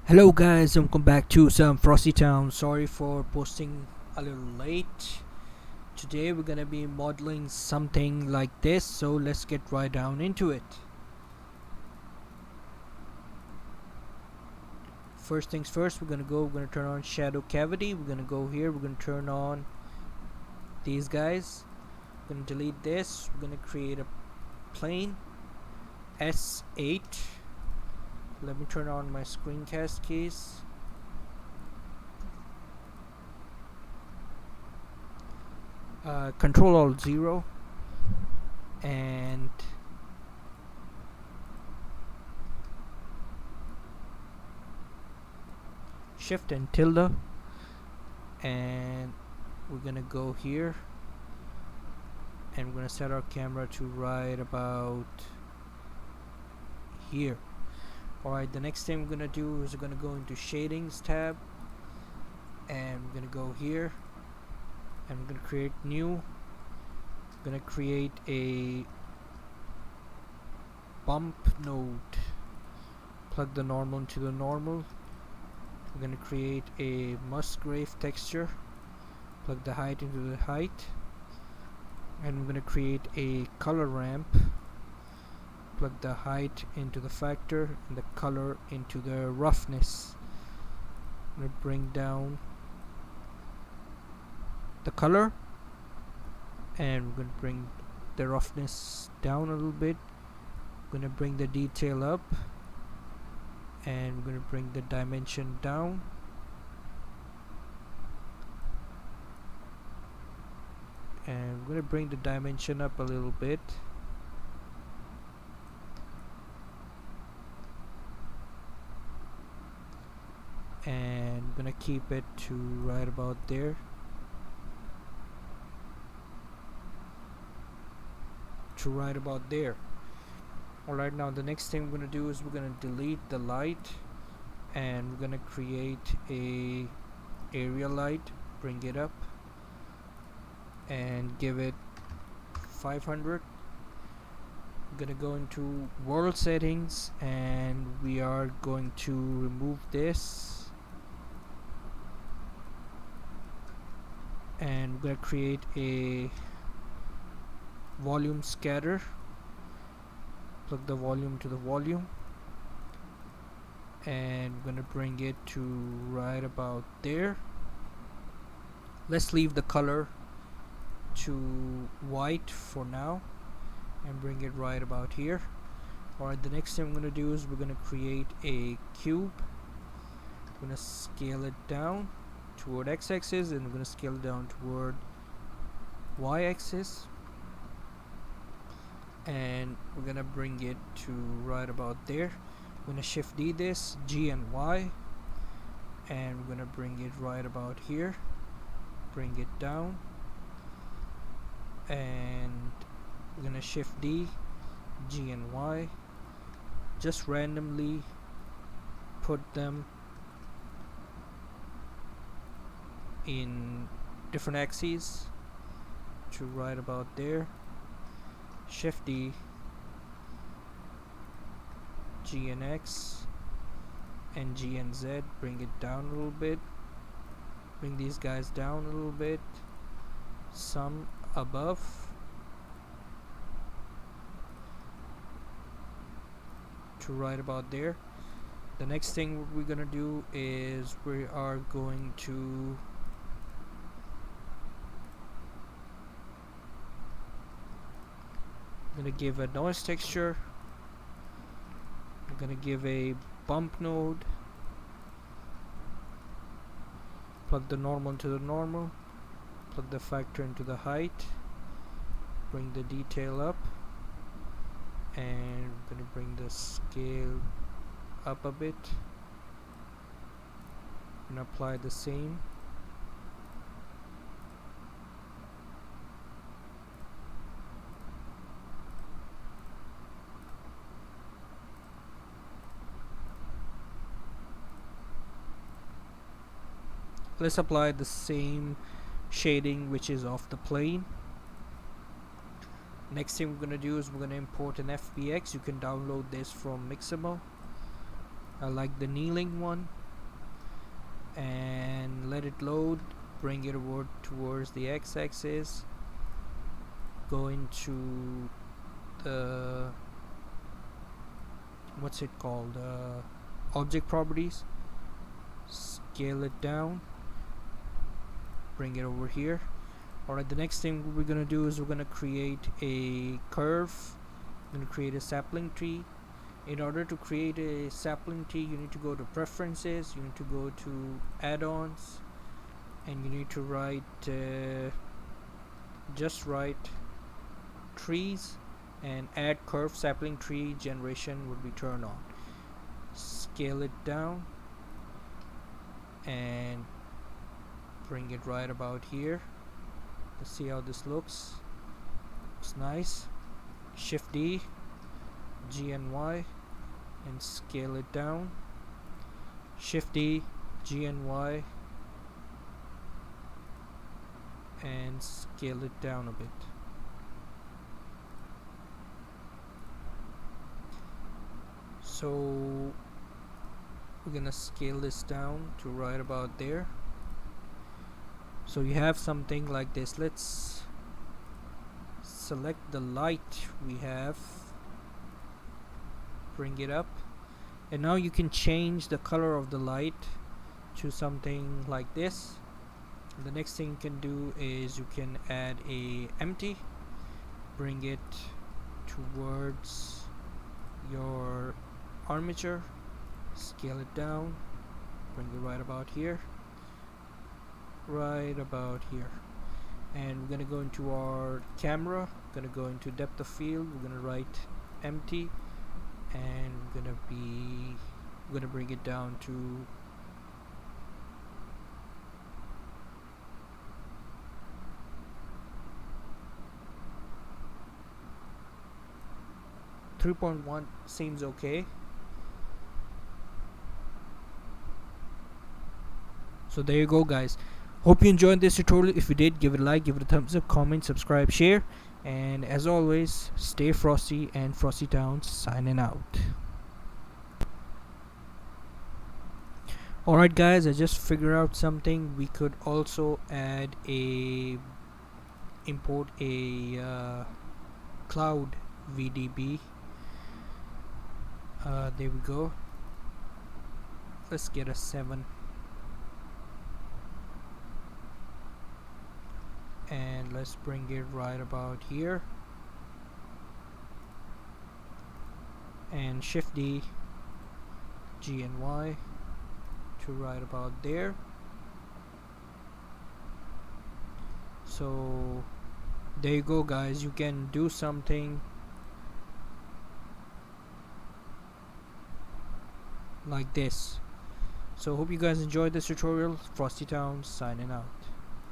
Hello guys, welcome back to some Frosti-Town. Sorry for posting a little late. Today we're gonna be modeling something like this, so let's get right down into it. First things first, we're gonna turn on shadow cavity. We're gonna go here, we're gonna turn on these guys. We're gonna delete this, we're gonna create a plane S8. Let me turn on my screencast keys. Control Alt 0 and Shift and tilde, and we're gonna go here and we're gonna set our camera to right about here. Alright, the next thing we're gonna do is we're gonna go into shadings tab and we're gonna go here and we're gonna create new. We're gonna create a bump node, plug the normal into the normal. We're gonna create a Musgrave texture, plug the height into the height, and we're gonna create a color ramp, plug the height into the factor and the color into the roughness. I'm gonna bring down the color and we're gonna bring the roughness down a little bit. We're gonna bring the detail up and we're gonna bring the dimension down. And we're gonna bring the dimension up a little bit. And I'm gonna keep it to right about there. Alright, now the next thing we're gonna do is we're gonna delete the light and we're gonna create a area light, bring it up and give it 500. We're gonna go into world settings and we are going to remove this and we're gonna create a volume scatter, plug the volume to the volume and we're gonna bring it to right about there. Let's leave the color to white for now and bring it right about here. Alright, the next thing I'm gonna do is we're gonna create a cube. We're gonna scale it down toward x-axis and we're gonna scale it down toward y-axis, and we're gonna bring it to right about there. We're gonna shift D this, G and Y, and we're gonna bring it right about here, bring it down, and we're gonna shift D, G and Y, just randomly put them in different axes to right about there. Shift D, G and X, and G and Z, bring it down a little bit, bring these guys down a little bit, some above to right about there. The next thing we're gonna do is we are going to give a noise texture. I'm gonna give a bump node, plug the normal into the normal, plug the factor into the height, bring the detail up, and I'm gonna bring the scale up a bit and apply the same. Let's apply the same shading which is off the plane. Next thing we're gonna do is we're gonna import an FBX. You can download this from Mixamo. I like the kneeling one, and let it load. Bring it over towards the x-axis, go into the, what's it called, object properties, scale it down, bring it over here. Alright, the next thing we're gonna do is we're gonna create a curve. I'm gonna create a sapling tree. In order to create a sapling tree, you need to go to preferences, you need to go to add-ons, and you need to write just write trees, and add curve sapling tree generation would be turned on. Scale it down and bring it right about here. Let's see how this looks. Looks nice. Shift D, G and Y, and scale it down. Shift D, G and Y, and scale it down a bit. So we're gonna scale this down to right about there. So you have something like this. Let's select the light we have, bring it up, and now you can change the color of the light to something like this. The next thing you can do is you can add a empty, bring it towards your armature, scale it down, bring it right about here, and we're gonna go into our camera, gonna go into depth of field, we're gonna write empty, and we're gonna bring it down to 3.1 seems okay. So there you go, guys. Hope you enjoyed this tutorial. If you did, give it a like, give it a thumbs up, comment, subscribe, share, and as always, stay frosty, and Frosti-Town signing out. Alright guys, I just figured out something. We could also add import a cloud VDB. There we go. Let's get a 7. And let's bring it right about here, and Shift D, G and Y to right about there. So there you go, guys. You can do something like this. So hope you guys enjoyed this tutorial. Frosti-Town signing out.